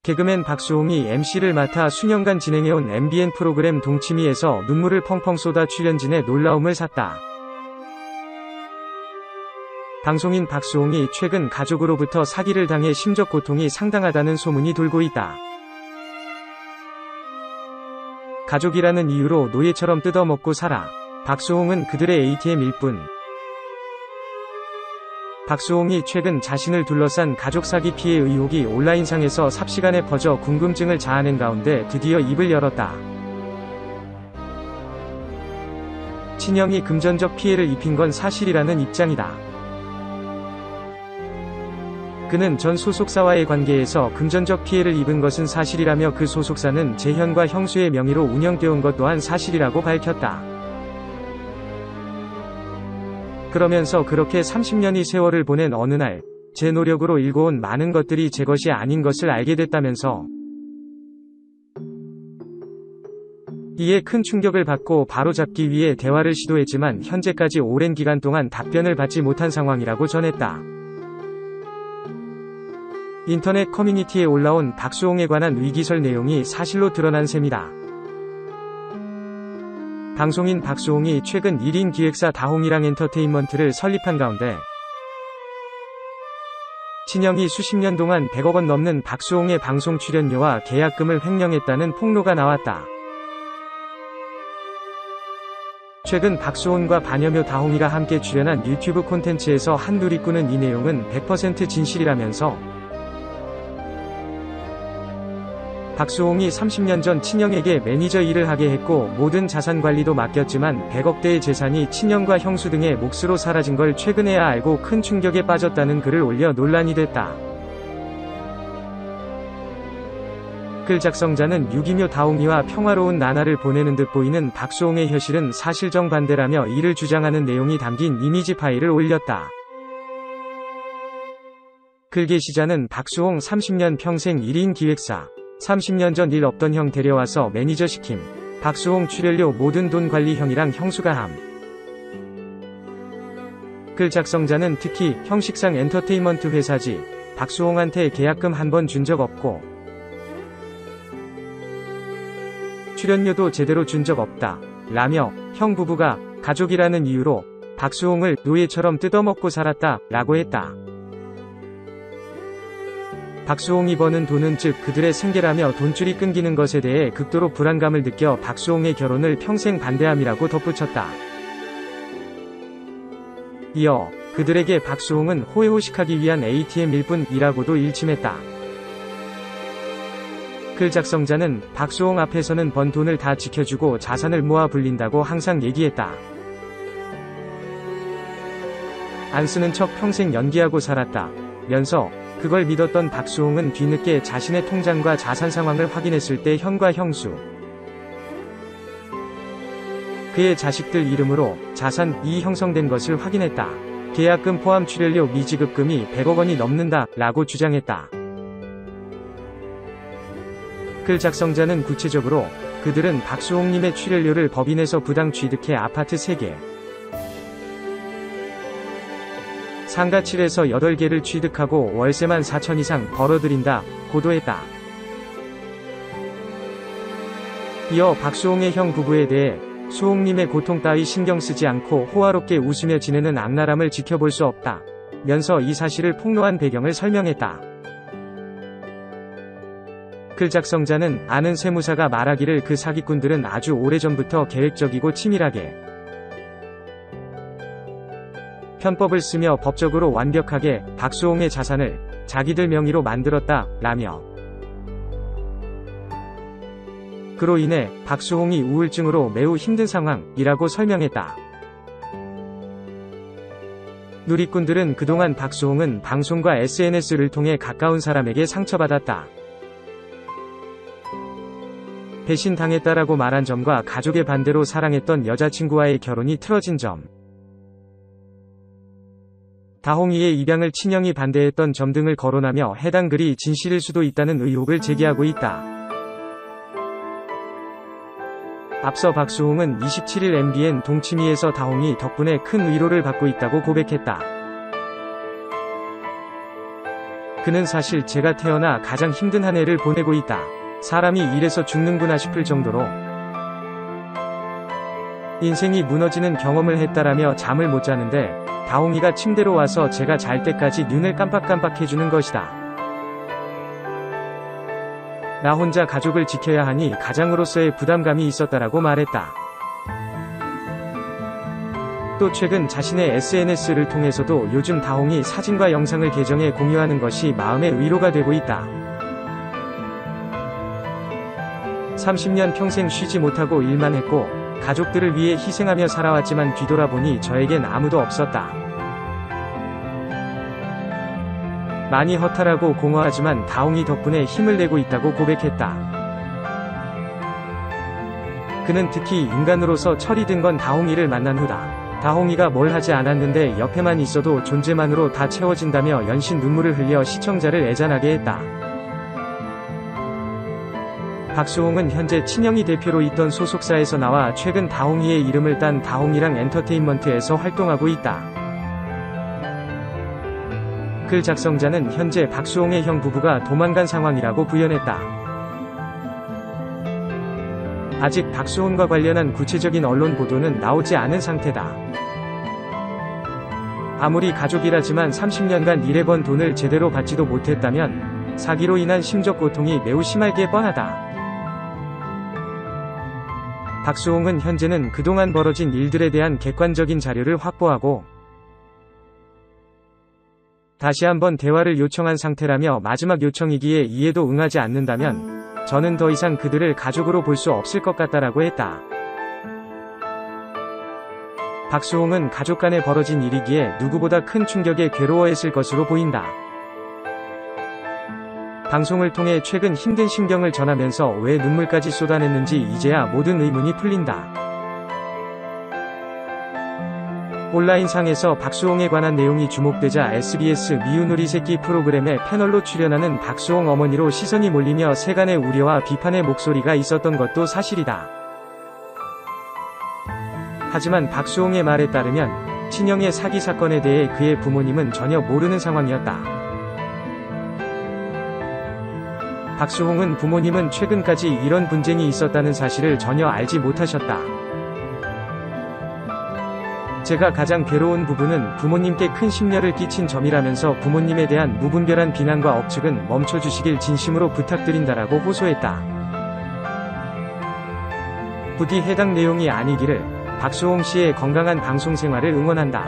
개그맨 박수홍이 MC를 맡아 수년간 진행해온 MBN 프로그램 동치미에서 눈물을 펑펑 쏟아 출연진의 놀라움을 샀다. 방송인 박수홍이 최근 가족으로부터 사기를 당해 심적 고통이 상당하다는 소문이 돌고 있다. 가족이라는 이유로 노예처럼 뜯어먹고 살아. 박수홍은 그들의 ATM일 뿐. 박수홍이 최근 자신을 둘러싼 가족 사기 피해 의혹이 온라인상에서 삽시간에 퍼져 궁금증을 자아낸 가운데 드디어 입을 열었다. 친형이 금전적 피해를 입힌 건 사실이라는 입장이다. 그는 전 소속사와의 관계에서 금전적 피해를 입은 것은 사실이라며 그 소속사는 재현과 형수의 명의로 운영되어온 것 또한 사실이라고 밝혔다. 그러면서 그렇게 30년의 세월을 보낸 어느 날, 제 노력으로 일궈온 많은 것들이 제 것이 아닌 것을 알게 됐다면서 이에 큰 충격을 받고 바로잡기 위해 대화를 시도했지만 현재까지 오랜 기간 동안 답변을 받지 못한 상황이라고 전했다. 인터넷 커뮤니티에 올라온 박수홍에 관한 위기설 내용이 사실로 드러난 셈이다. 방송인 박수홍이 최근 1인 기획사 다홍이랑 엔터테인먼트를 설립한 가운데 친형이 수십 년 동안 100억 원 넘는 박수홍의 방송 출연료와 계약금을 횡령했다는 폭로가 나왔다. 최근 박수홍과 반여묘 다홍이가 함께 출연한 유튜브 콘텐츠에서 한 누리꾼은 이 내용은 100% 진실이라면서 박수홍이 30년 전 친형에게 매니저 일을 하게 했고 모든 자산 관리도 맡겼지만 100억대의 재산이 친형과 형수 등의 몫으로 사라진 걸 최근에야 알고 큰 충격에 빠졌다는 글을 올려 논란이 됐다. 글 작성자는 유기묘 다홍이와 평화로운 나날을 보내는 듯 보이는 박수홍의 현실은 사실 정반대라며 이를 주장하는 내용이 담긴 이미지 파일을 올렸다. 글 게시자는 박수홍 30년 평생 1인 기획사 30년 전 일 없던 형 데려와서 매니저 시킴. 박수홍 출연료 모든 돈 관리 형이랑 형수가 함. 글 작성자는 특히 형식상 엔터테인먼트 회사지. 박수홍한테 계약금 한 번 준 적 없고 출연료도 제대로 준 적 없다. 라며 형 부부가 가족이라는 이유로 박수홍을 노예처럼 뜯어먹고 살았다. 라고 했다. 박수홍이 버는 돈은 즉 그들의 생계라며 돈줄이 끊기는 것에 대해 극도로 불안감을 느껴 박수홍의 결혼을 평생 반대함이라고 덧붙였다. 이어 그들에게 박수홍은 호의호식하기 위한 ATM일 뿐이라고도 일침했다. 글 작성자는 박수홍 앞에서는 번 돈을 다 지켜주고 자산을 모아 불린다고 항상 얘기했다. 안 쓰는 척 평생 연기하고 살았다. 면서 그걸 믿었던 박수홍은 뒤늦게 자신의 통장과 자산 상황을 확인했을 때 형과 형수, 그의 자식들 이름으로 자산이 형성된 것을 확인했다. 계약금 포함 출연료 미지급금이 100억 원이 넘는다 라고 주장했다. 글 작성자는 구체적으로 그들은 박수홍님의 출연료를 법인에서 부당 취득해 아파트 3개, 상가 7에서 8개를 취득하고 월세만 4천 이상 벌어들인다 고도했다. 이어 박수홍의 형 부부에 대해 수홍님의 고통 따위 신경 쓰지 않고 호화롭게 웃으며 지내는 악랄함을 지켜볼 수 없다 면서 이 사실을 폭로한 배경을 설명했다. 글 작성자는 아는 세무사가 말하기를 그 사기꾼들은 아주 오래전부터 계획적이고 치밀하게 편법을 쓰며 법적으로 완벽하게 박수홍의 자산을 자기들 명의로 만들었다 라며 그로 인해 박수홍이 우울증으로 매우 힘든 상황이라고 설명했다. 누리꾼들은 그동안 박수홍은 방송과 SNS를 통해 가까운 사람에게 상처받았다. 배신당했다라고 말한 점과 가족의 반대로 사랑했던 여자친구와의 결혼이 틀어진 점, 다홍이의 입양을 친형이 반대했던 점 등을 거론하며 해당 글이 진실일 수도 있다는 의혹을 제기하고 있다. 앞서 박수홍은 27일 MBN 동치미에서 다홍이 덕분에 큰 위로를 받고 있다고 고백했다. 그는 사실 제가 태어나 가장 힘든 한 해를 보내고 있다. 사람이 이래서 죽는구나 싶을 정도로 인생이 무너지는 경험을 했다라며 잠을 못 자는데 다홍이가 침대로 와서 제가 잘 때까지 눈을 깜빡깜빡 해주는 것이다. 나 혼자 가족을 지켜야 하니 가장으로서의 부담감이 있었다라고 말했다. 또 최근 자신의 SNS를 통해서도 요즘 다홍이 사진과 영상을 계정에 공유하는 것이 마음의 위로가 되고 있다. 30년 평생 쉬지 못하고 일만 했고 가족들을 위해 희생하며 살아왔지만 뒤돌아보니 저에겐 아무도 없었다. 많이 허탈하고 공허하지만 다홍이 덕분에 힘을 내고 있다고 고백했다. 그는 특히 인간으로서 철이 든 건 다홍이를 만난 후다. 다홍이가 뭘 하지 않았는데 옆에만 있어도 존재만으로 다 채워진다며 연신 눈물을 흘려 시청자를 애잔하게 했다. 박수홍은 현재 친형이 대표로 있던 소속사에서 나와 최근 다홍이의 이름을 딴 다홍이랑 엔터테인먼트에서 활동하고 있다. 글 작성자는 현재 박수홍의 형 부부가 도망간 상황이라고 부연했다. 아직 박수홍과 관련한 구체적인 언론 보도는 나오지 않은 상태다. 아무리 가족이라지만 30년간 일해번 돈을 제대로 받지도 못했다면 사기로 인한 심적 고통이 매우 심할 게 뻔하다. 박수홍은 현재는 그동안 벌어진 일들에 대한 객관적인 자료를 확보하고 다시 한번 대화를 요청한 상태라며 마지막 요청이기에 이에도 응하지 않는다면 저는 더 이상 그들을 가족으로 볼 수 없을 것 같다라고 했다. 박수홍은 가족 간에 벌어진 일이기에 누구보다 큰 충격에 괴로워했을 것으로 보인다. 방송을 통해 최근 힘든 심경을 전하면서 왜 눈물까지 쏟아냈는지 이제야 모든 의문이 풀린다. 온라인상에서 박수홍에 관한 내용이 주목되자 SBS 미운 우리 새끼 프로그램에 패널로 출연하는 박수홍 어머니로 시선이 몰리며 세간의 우려와 비판의 목소리가 있었던 것도 사실이다. 하지만 박수홍의 말에 따르면 친형의 사기 사건에 대해 그의 부모님은 전혀 모르는 상황이었다. 박수홍은 부모님은 최근까지 이런 분쟁이 있었다는 사실을 전혀 알지 못하셨다. 제가 가장 괴로운 부분은 부모님께 큰 심려를 끼친 점이라면서 부모님에 대한 무분별한 비난과 억측은 멈춰주시길 진심으로 부탁드린다라고 호소했다. 부디 해당 내용이 아니기를. 박수홍 씨의 건강한 방송 생활을 응원한다.